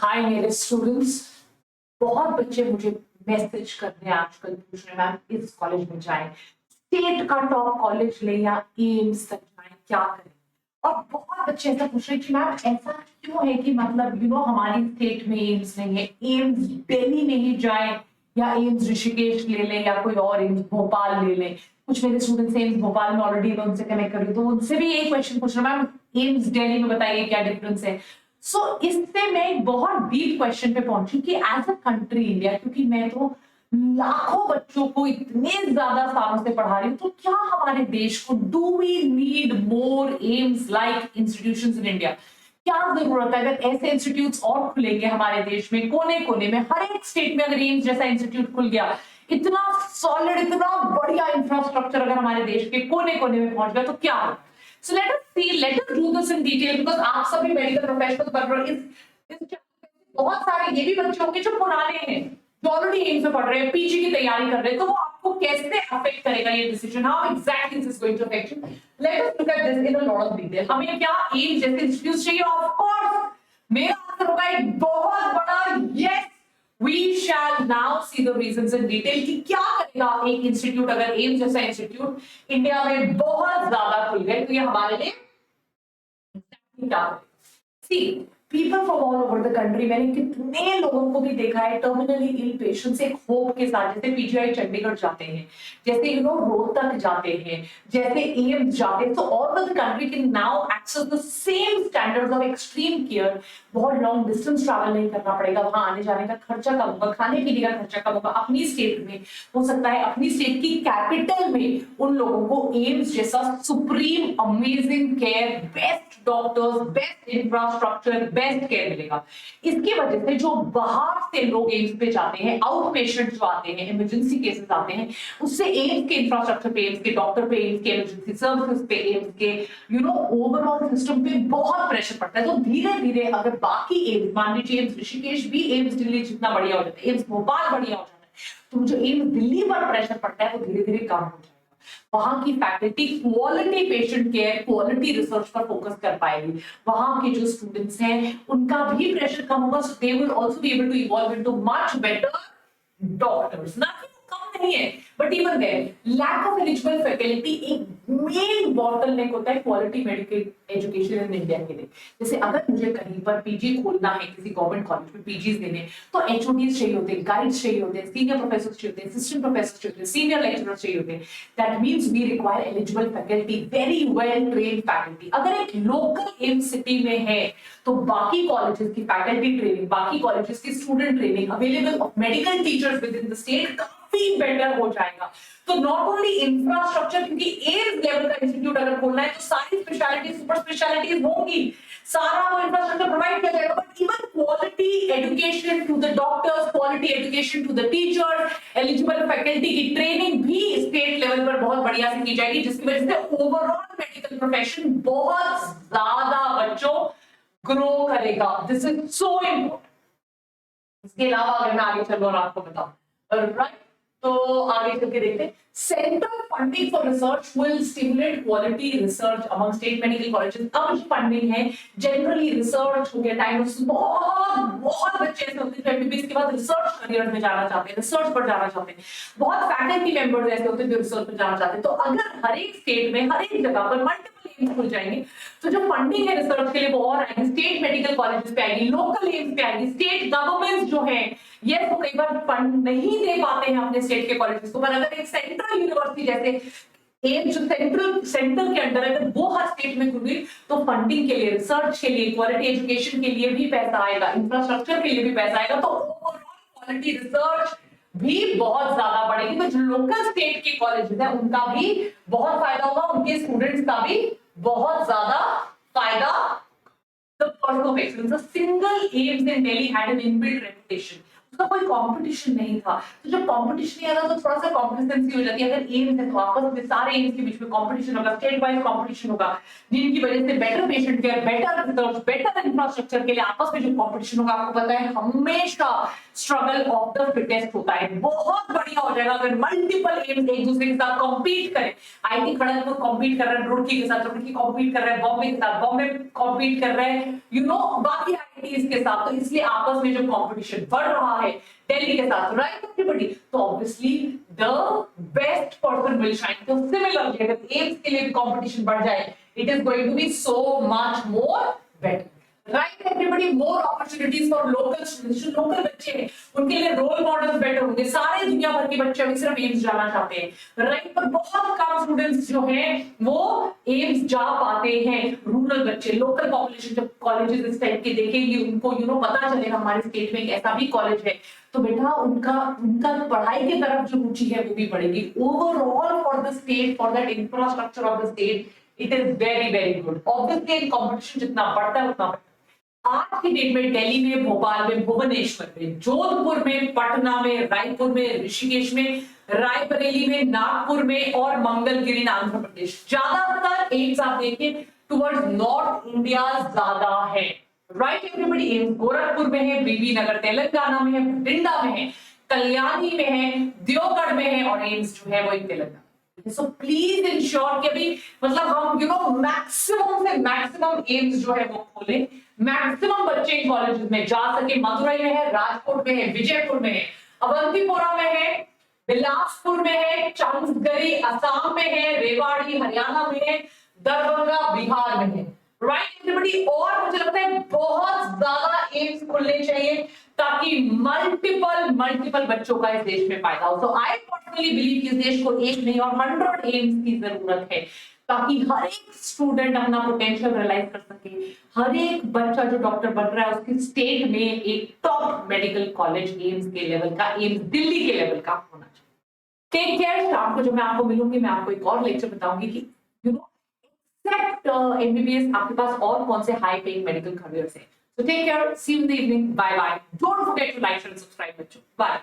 हाय मेरे स्टूडेंट्स। बहुत बच्चे मुझे मैसेज कर रहे हैं आजकल, पूछ रहे हैं मैम इस कॉलेज में जाएं, स्टेट का टॉप कॉलेज ले या एम्स तक जाएं, क्या करें। और बहुत बच्चे ऐसा पूछ रहे हैं कि मैम ऐसा क्यों है कि मतलब हमारी स्टेट में एम्स नहीं है, एम्स दिल्ली में ही जाएं या एम्स ऋषिकेश ले लें या कोई और एम्स भोपाल ले लें। कुछ मेरे स्टूडेंट्स एम्स भोपाल में ऑलरेडी मैं उनसे कनेक्ट कर रही हूँ, तो उनसे भी एक क्वेश्चन पूछ रहा हूँ, मैम एम्स दिल्ली में बताइए क्या डिफरेंस है। इससे मैं एक बहुत डीप क्वेश्चन पे पहुंची कि एज अ कंट्री इंडिया, क्योंकि मैं तो लाखों बच्चों को इतने ज्यादा सालों से पढ़ा रही हूँ, तो क्या हमारे देश को do we need more AIIMS like institutions in India. क्या जरूरत है अगर ऐसे इंस्टीट्यूट्स और खुलेंगे हमारे देश में, कोने कोने में, हर एक स्टेट में अगर एम्स जैसा इंस्टीट्यूट खुल गया, इतना सॉलिड, इतना बढ़िया इंफ्रास्ट्रक्चर अगर हमारे देश के कोने कोने में पहुंच गया, तो क्या होगा। So let us do this in detail because आप सभी मेडिकल प्रोफेशनल पढ़ रहे हो। इस बहुत सारे ये भी बच्चे होंगे जो पुराने हैं, जो ऑलरेडी एम्स में पढ़ रहे हैं, पीजी की तैयारी कर रहे हैं, तो वो आपको कैसे अफेक्ट करेगा ये decision, how exactly this is going to affect you. Let us look at this in a lot of detail. हमें क्या एम्स जैसे इंस्टीट्यूट चाहिए? ऑफ कोर्स मेरा आंसर होगा एक बहुत बड़ा yes. We shall now see the reasons in detail कि क्या करेगा एक इंस्टीट्यूट अगर एम्स जैसा इंस्टीट्यूट इंडिया में बहुत ज्यादा खुल गए, तो ये हमारे लिए क्या करेगा। See, people from all over the country, मैंने कितने लोगों को भी देखा है टर्मिनली इल पेशेंट्स एक होप के साथ, जैसे पीजीआई चंडीगढ़ जाते हैं, जैसे रोहतक जाते हैं, जैसे एम्स जाते हैं, तो all over the country can now access the same standards of extreme care. बहुत लॉन्ग डिस्टेंस ट्रैवल नहीं करना पड़ेगा, वहां आने जाने का खर्चा कम होगा, खाने पीने का खर्चा कम होगा। अपनी स्टेट में हो सकता है, अपनी स्टेट की कैपिटल में उन लोगों को एम्स जैसा supreme amazing care, best doctors, best infrastructure, best care मिलेगा। इसकी वजह से जो बाहर से लोग एम्स पे जाते हैं, आउट पेशेंट जो आते हैं, इमरजेंसी केसेस आते हैं, उससे एम्स के इंफ्रास्ट्रक्चर पे, एम्स के डॉक्टर पे, एम्स के इमरजेंसी सर्विसेज पे, एम्स के ओवरऑल सिस्टम पे बहुत प्रेशर पड़ता है। तो धीरे धीरे अगर बाकी एम्स, मान लीजिए एम्स ऋषिकेश भी एम्स दिल्ली जितना बढ़िया हो जाता है, एम्स भोपाल बढ़िया हो जाता है, तो जो एम्स दिल्ली पर प्रेशर पड़ता है वो धीरे धीरे कम हो जाएगा। वहां की faculty quality patient care, quality research पर फोकस कर पाएगी। वहां के जो स्टूडेंट्स हैं उनका भी प्रेशर कम होगा, so they will also be able to evolve into much better doctors. ना कि कम नहीं है, but even their lack of eligible faculty एक मेन बॉटलनेक होता है quality medical education in India के लिए। जैसे अगर मुझे कहीं पर पीजी खोलना है, किसी गवर्नमेंट कॉलेज में पीजीज देने, तो एचओडीज चाहिए होते हैं, गाइड्स चाहिए होते हैं, सीनियर प्रोफेसर्स चाहिए होते हैं, असिस्टेंट प्रोफेसर्स चाहिए होते हैं, सीनियर लेक्चरर्स चाहिए होते हैं। That means we require eligible faculty, very well trained faculty. अगर एक लोकल एम्स सिटी में है, तो बाकी कॉलेजेस की फैकल्टी ट्रेनिंग, बाकी कॉलेजेस की student training, available of medical teachers with in the state काफी बेटर हो जाएगा। तो नॉट ओनली इंफ्रास्ट्रक्चर, क्योंकि एम्स लेवल का इंस्टीट्यूट अगर खोलना है तो सारी स्पेशलिटीज, सुपर स्पेशलिटीज होंगी, सारा वो इंफ्रास्ट्रक्चर प्रोवाइड किया जाएगा, but even quality education to the doctors, quality education to the teachers, eligible faculty की ट्रेनिंग भी स्टेट लेवल पर बहुत बढ़िया से की जाएगी, जिसकी वजह से ओवरऑल मेडिकल प्रोफेशन बहुत ज्यादा बच्चों ग्रो करेगा। This is so important. इसके अलावा अगर मैं आगे चलूं और आपको बताऊं, राइट, तो आगे चल के देखते हैं। Central funding for research will stimulate quality research among state medical colleges. अब जो फंडिंग है जनरली रिसर्च हो गया, टाइम बहुत बच्चे ऐसे होते हैं एमबीबीएस के बाद रिसर्च करियर में जाना चाहते हैं, रिसर्च पर जाना चाहते हैं। बहुत फैकल्टी मेंबर्स ऐसे होते हैं जो रिसर्च पर जाना चाहते हैं। तो अगर हर एक स्टेट में, हर एक जगह पर मल्टीपल एम्स खुल जाएंगे, तो जो फंडिंग है रिसर्च के लिए वो और आएगी, स्टेट मेडिकल कॉलेजेस पे आएगी, लोकल एम्स पे आएगी। स्टेट गवर्नमेंट जो है ये तो कई बार फंड नहीं दे पाते हैं अपने स्टेट के कॉलेजेस को, पर अगर एक सेंट्रल यूनिवर्सिटी जैसे एम्स जो सेंटर के अंडर है, अगर वो हर स्टेट में खुल गई, तो फंडिंग के लिए, रिसर्च के लिए, क्वालिटी एजुकेशन के लिए भी पैसा आएगा, इंफ्रास्ट्रक्चर के लिए भी पैसा आएगा, तो ओवरऑल क्वालिटी रिसर्च भी बहुत ज्यादा बढ़ेगी। तो जो लोकल स्टेट के कॉलेजेस हैं उनका भी बहुत फायदा होगा, उनके स्टूडेंट्स का भी बहुत ज्यादा फायदा। The pursuit of excellence, a single AIIMS in Delhi had an inbuilt reputation. उसका कोई कंपटीशन नहीं था, तो जब कंपटीशन नहीं आता तो थोड़ा सा कॉम्पिटिशनसी हो जाती है। अगर एम्स है तो आपस में सारे एम्स के बीच में कंपटीशन होगा, स्टेट वाइज कंपटीशन होगा, जिनकी वजह से better patient care, better research, better infrastructure के लिए आपस में जो कंपटीशन होगा, आपको पता है हमेशा स्ट्रगल ऑफ द फिटेस्ट होता है। बहुत बढ़िया हो जाएगा अगर मल्टीपल एम्स एक दूसरे के साथ कॉम्पीट करें। आईटी खड़गपुर कॉम्पीट कर रहा है रुड़की के साथ, रुड़की कॉम्पीट कर रहा है बॉम्बे के साथ, बॉम्बे कॉम्पीट कर रहा है बाकी आईआईटीज के साथ, तो इसलिए आपस में जो कंपटीशन बढ़ रहा है दिल्ली के साथ, राइट एवरीबॉडी, तो obviously the best person will shine. तो सिमिलरली अगर एम्स के लिए भी कंपटीशन बढ़ जाए, it is going to be so much more better, right everybody. More opportunities for local students, जो लोकल बच्चे हैं उनके लिए रोल मॉडल्स बेटर होंगे। सारे दुनिया भर के बच्चे अभी सिर्फ एम्स जाना चाहते हैं, राइट, पर बहुत कम स्टूडेंट्स जो हैं वो एम्स जा पाते हैं। रूरल बच्चे, लोकल पॉपुलेशन जब कॉलेजेस इस टाइप के देखेंगे, उनको पता चलेगा हमारे स्टेट में एक ऐसा भी कॉलेज है, तो बेटा उनका उनका पढ़ाई की तरफ जो रुचि है वो भी बढ़ेगी। Overall for the state, for that infrastructure of the state, it is very very good. Obviously competition जितना बढ़ता है उतना बढ़ता है। आज की डेट में दिल्ली में, भोपाल में, भुवनेश्वर में, जोधपुर में, पटना में, रायपुर में, ऋषिकेश में, रायबरेली में, नागपुर में और मंगलगिरी आंध्र प्रदेश, ज्यादातर एम्स आप देखिए टुवर्ड्स नॉर्थ इंडिया ज्यादा है, राइट एवरीबॉडी। एम्स गोरखपुर में है, बीबी नगर तेलंगाना में है, बठिंडा में है, कल्याणी में है, देवगढ़ में है और एम्स जो है वो तेलंगाना। सो प्लीज इंश्योर कि अभी मतलब हम मैक्सिमम से मैक्सिमम एम्स जो है वो खोले, मैक्सिमम बच्चे इन कॉलेजेस में जा सके। मदुरई में है, राजकोट में है, विजयपुर में है, अवंतीपोरा में है, बिलासपुर में है, चांसगरी असम में है, रेवाड़ी हरियाणा में है, दरभंगा बिहार में है, राइट एवरीबॉडी। और मुझे लगता है बहुत ज्यादा एम्स खुलने चाहिए ताकि मल्टीपल बच्चों का इस देश में फायदा हो। सो आई पर्सनली बिलीव कि इस देश को एक नहीं और 100 एम्स की जरूरत है ताकि हर एक स्टूडेंट अपना पोटेंशियल रियलाइज कर सके। हर एक बच्चा जो डॉक्टर बन रहा है उसकी स्टेट में एक टॉप मेडिकल कॉलेज एम्स के लेवल का, एम्स दिल्ली के लेवल का होना चाहिए। Take care. शाम को जब मैं आपको मिलूंगी मैं आपको एक और लेक्चर बताऊंगी कि एक्सेप्ट एमबीबीएस आपके पास और कौन से हाई पेइंग मेडिकल करियर्स हैं। So take care. See you in the evening. Bye bye. Don't forget to like and subscribe. Bye.